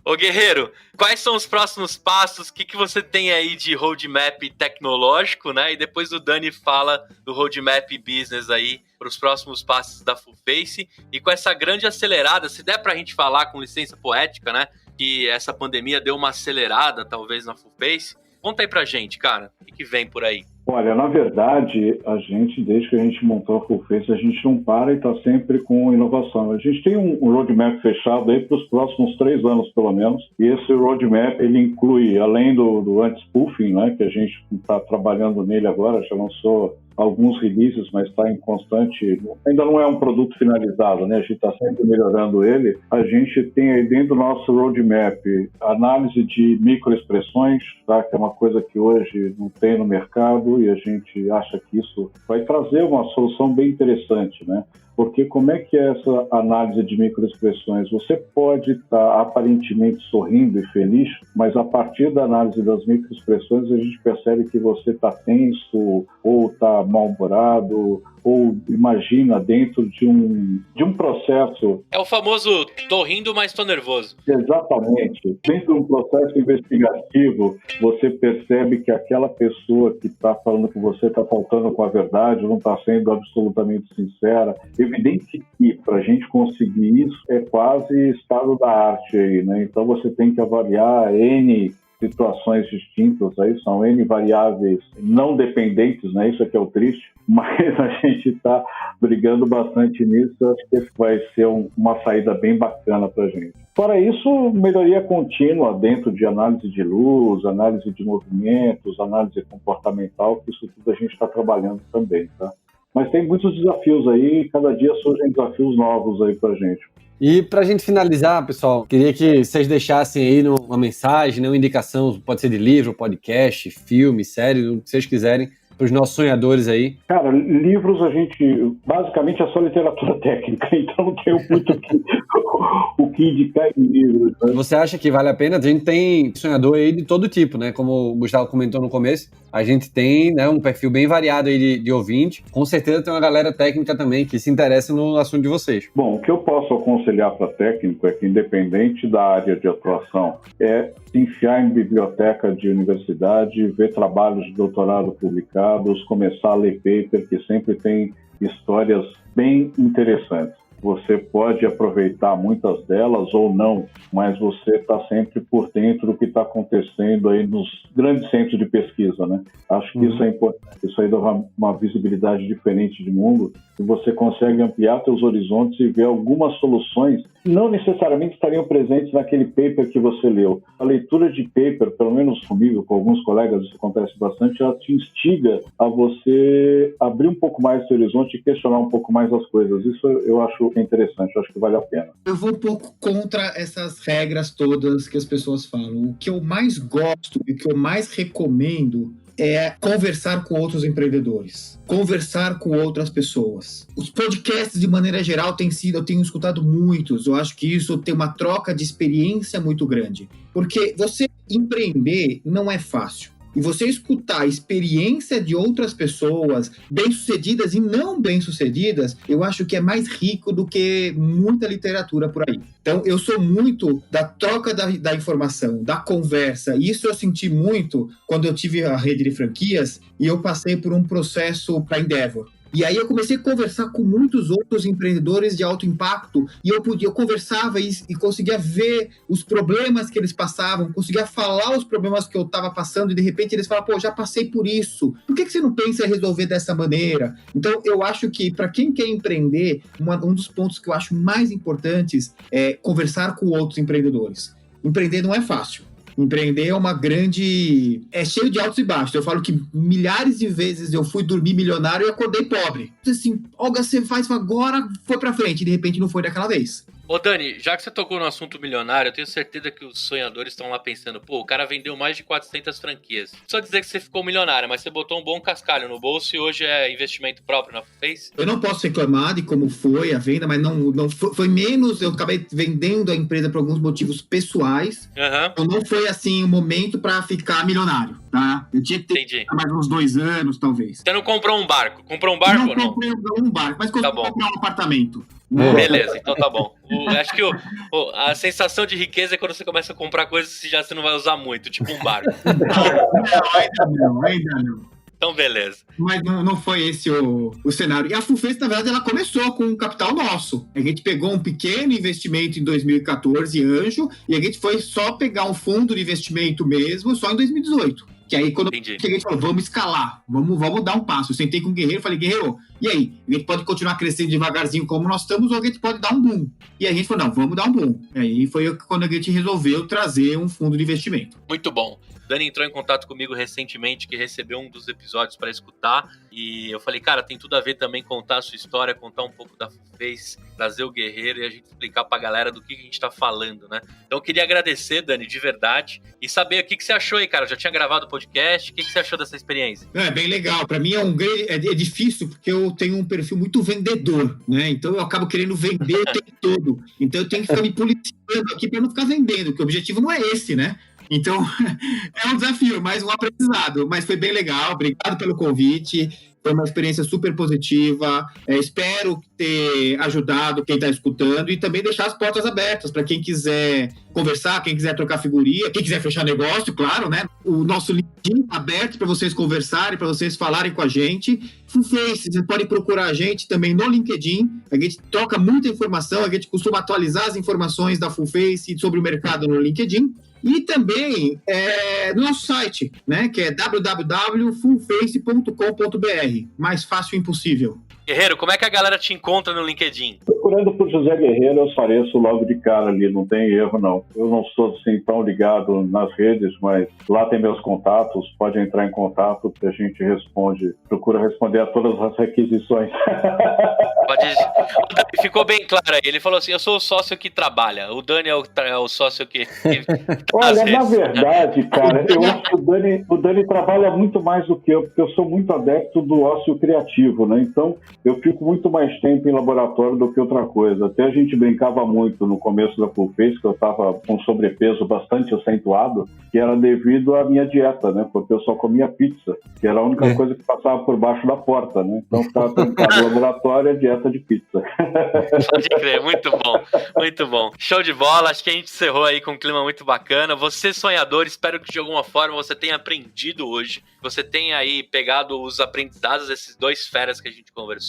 Ô Guerreiro, quais são os próximos passos? O que você tem aí de roadmap tecnológico, né? E depois o Dani fala do roadmap business aí para os próximos passos da Fullface. E com essa grande acelerada, se der pra gente falar com licença poética, né? Que essa pandemia deu uma acelerada, talvez, na Fullface. Conta aí pra gente, cara, o que vem por aí? Olha, na verdade, a gente, desde que a gente montou a Fullface, a gente não para e está sempre com inovação. A gente tem um roadmap fechado aí para os próximos 3 anos, pelo menos. E esse roadmap, ele inclui, além do anti-spoofing, né, que a gente está trabalhando nele agora, já lançou alguns releases, mas está em constante... Ainda não é um produto finalizado, né? A gente está sempre melhorando ele. A gente tem aí dentro do nosso roadmap análise de microexpressões, tá? Que é uma coisa que hoje não tem no mercado e a gente acha que isso vai trazer uma solução bem interessante, né? Porque como é que é essa análise de microexpressões? Você pode estar aparentemente sorrindo e feliz, mas a partir da análise das microexpressões a gente percebe que você está tenso ou está mal-humorado ou imagina dentro de um processo... É o famoso tô rindo, mas tô nervoso. Exatamente. Dentro de um processo investigativo, você percebe que aquela pessoa que está falando que você está faltando com a verdade, não está sendo absolutamente sincera. Evidente que para a gente conseguir isso é quase estado da arte aí, né? Então você tem que avaliar N situações distintas, aí são N variáveis não dependentes, né? Isso aqui é o triste, mas a gente está brigando bastante nisso. Acho que esse vai ser uma saída bem bacana para a gente. Fora isso, melhoria contínua dentro de análise de luz, análise de movimentos, análise comportamental, que isso tudo a gente está trabalhando também, tá? Mas tem muitos desafios aí, cada dia surgem desafios novos aí para a gente. E para a gente finalizar, pessoal, queria que vocês deixassem aí uma mensagem, uma indicação, pode ser de livro, podcast, filme, série, o que vocês quiserem, para os nossos sonhadores aí. Cara, livros a gente, basicamente é só literatura técnica, então não tenho muito o que indicar em livros. Né? Você acha que vale a pena? A gente tem sonhador aí de todo tipo, né? Como o Gustavo comentou no começo, a gente tem, né, um perfil bem variado aí de ouvinte. Com certeza tem uma galera técnica também que se interessa no assunto de vocês. Bom, o que eu posso aconselhar para técnico é que, independente da área de atuação, é se enfiar em biblioteca de universidade, ver trabalhos de doutorado publicados, começar a ler paper, que sempre tem histórias bem interessantes. Você pode aproveitar muitas delas ou não, mas você está sempre por dentro do que está acontecendo aí nos grandes centros de pesquisa, né? Acho que isso é importante, isso aí dá uma visibilidade diferente de mundo e você consegue ampliar seus horizontes e ver algumas soluções que não necessariamente estariam presentes naquele paper que você leu. A leitura de paper, pelo menos comigo, com alguns colegas, isso acontece bastante, ela te instiga a você abrir um pouco mais o seu horizonte e questionar um pouco mais as coisas. Isso eu acho interessante, eu acho que vale a pena. Eu vou um pouco contra essas regras todas que as pessoas falam. O que eu mais gosto e o que eu mais recomendo é conversar com outros empreendedores, conversar com outras pessoas. Os podcasts, de maneira geral, eu tenho escutado muitos. Eu acho que isso tem uma troca de experiência muito grande. Porque você empreender não é fácil. E você escutar a experiência de outras pessoas, bem-sucedidas e não bem-sucedidas, eu acho que é mais rico do que muita literatura por aí. Então, eu sou muito da troca da informação, da conversa. Isso eu senti muito quando eu tive a rede de franquias e eu passei por um processo para Endeavor. E aí eu comecei a conversar com muitos outros empreendedores de alto impacto e eu conversava e conseguia ver os problemas que eles passavam, conseguia falar os problemas que eu estava passando e de repente eles falavam, pô, já passei por isso, por que você não pensa em resolver dessa maneira? Então eu acho que para quem quer empreender, um dos pontos que eu acho mais importantes é conversar com outros empreendedores. Empreender não é fácil. Empreender é cheio de altos e baixos. Eu falo que milhares de vezes eu fui dormir milionário e acordei pobre. Então, assim, Olga, você faz agora, foi pra frente. E de repente não foi daquela vez. Ô Dani, já que você tocou no assunto milionário, eu tenho certeza que os sonhadores estão lá pensando, pô, o cara vendeu mais de 400 franquias. Só dizer que você ficou milionário, mas você botou um bom cascalho no bolso e hoje é investimento próprio na Face? Eu não posso reclamar de como foi a venda, mas não foi menos, eu acabei vendendo a empresa por alguns motivos pessoais. Então não foi assim o momento pra ficar milionário, tá? Eu tinha que ter mais uns 2 anos, talvez. Você não comprou um barco? Comprou um barco ou não? Não comprei um barco, mas consegui comprar um apartamento. Beleza, então tá bom. Acho que a sensação de riqueza é quando você começa a comprar coisas que você não vai usar muito, tipo um barco. Ainda não. Então, beleza. Mas não foi esse o cenário. E a Fulfence, na verdade, ela começou com um capital nosso. A gente pegou um pequeno investimento em 2014, anjo, e a gente foi só pegar um fundo de investimento mesmo, só em 2018. Que aí, quando eu cheguei, a gente falou, vamos escalar, vamos dar um passo. Eu sentei com o Guerreiro e falei, Guerreiro, e aí? A gente pode continuar crescendo devagarzinho como nós estamos, ou a gente pode dar um boom. E a gente falou, não, vamos dar um boom. E aí foi quando a gente resolveu trazer um fundo de investimento. Muito bom. Dani entrou em contato comigo recentemente, que recebeu um dos episódios para escutar, E eu falei, cara, tem tudo a ver também contar a sua história, contar um pouco da Fullface, trazer o Guerreiro e a gente explicar pra galera do que a gente tá falando, né? Então eu queria agradecer, Dani, de verdade, e saber o que você achou aí, cara. Já tinha gravado o podcast, o que você achou dessa experiência? É bem legal. Para mim é difícil porque eu tenho um perfil muito vendedor, né? Então eu acabo querendo vender o tempo todo. Então eu tenho que ficar me policiando aqui para não ficar vendendo, porque o objetivo não é esse, né? Então é um desafio, mais um aprendizado. Mas foi bem legal. Obrigado pelo convite. Foi uma experiência super positiva. Espero ter ajudado quem está escutando e também deixar as portas abertas para quem quiser conversar, quem quiser trocar figurinha, quem quiser fechar negócio, claro, né? O nosso LinkedIn aberto para vocês conversarem, para vocês falarem com a gente. Fullface, vocês podem procurar a gente também no LinkedIn. A gente troca muita informação, a gente costuma atualizar as informações da Fullface e sobre o mercado no LinkedIn. E também no nosso site, né, que é www.fullface.com.br. Mais fácil impossível. Guerreiro, como é que a galera te encontra no LinkedIn? Procurando por José Guerreiro, eu apareço logo de cara ali, não tem erro não. Eu não sou assim tão ligado nas redes, mas lá tem meus contatos, pode entrar em contato que a gente procura responder a todas as requisições. Ficou bem claro aí, ele falou assim, eu sou o sócio que trabalha, o Dani é o sócio que Olha, na verdade, cara, eu acho que o Dani trabalha muito mais do que eu, porque eu sou muito adepto do ócio criativo, né? Então, eu fico muito mais tempo em laboratório do que outra coisa. Até a gente brincava muito no começo da Fullface, que eu estava com sobrepeso bastante acentuado, que era devido à minha dieta, né? Porque eu só comia pizza, que era a única coisa que passava por baixo da porta, né? Então, ficava trancado no laboratório, é dieta de pizza. Pode crer, muito bom, muito bom. Show de bola, acho que a gente encerrou aí com um clima muito bacana. Você, sonhador, espero que de alguma forma você tenha aprendido hoje, você tenha aí pegado os aprendizados desses dois feras que a gente conversou.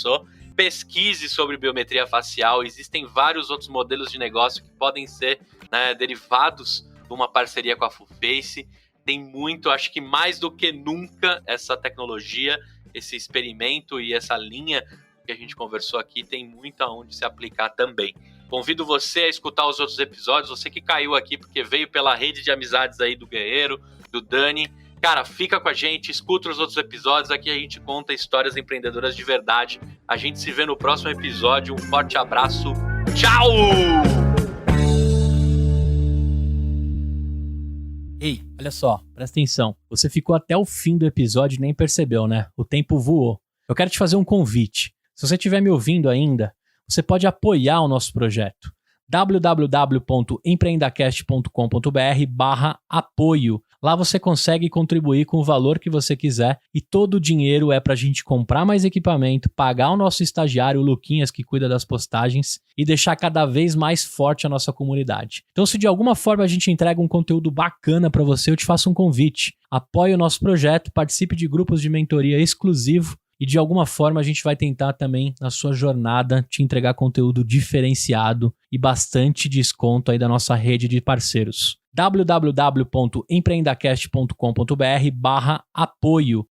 Pesquise sobre biometria facial, existem vários outros modelos de negócio que podem ser, né, derivados de uma parceria com a Fullface. Tem muito, acho que mais do que nunca, essa tecnologia, esse experimento e essa linha que a gente conversou aqui tem muito aonde se aplicar também. Convido você a escutar os outros episódios, você que caiu aqui porque veio pela rede de amizades aí do Guerreiro, do Dani. Cara, fica com a gente, escuta os outros episódios, aqui a gente conta histórias empreendedoras de verdade. A gente se vê no próximo episódio, um forte abraço, tchau! Ei, olha só, presta atenção. Você ficou até o fim do episódio e nem percebeu, né? O tempo voou. Eu quero te fazer um convite. Se você estiver me ouvindo ainda, você pode apoiar o nosso projeto. www.empreendacast.com.br/apoio. Lá você consegue contribuir com o valor que você quiser e todo o dinheiro é para a gente comprar mais equipamento, pagar o nosso estagiário, o Luquinhas, que cuida das postagens, e deixar cada vez mais forte a nossa comunidade. Então, se de alguma forma a gente entrega um conteúdo bacana para você, eu te faço um convite. Apoie o nosso projeto, participe de grupos de mentoria exclusivo, e de alguma forma a gente vai tentar também, na sua jornada, te entregar conteúdo diferenciado e bastante desconto aí da nossa rede de parceiros. www.empreendacast.com.br/apoio.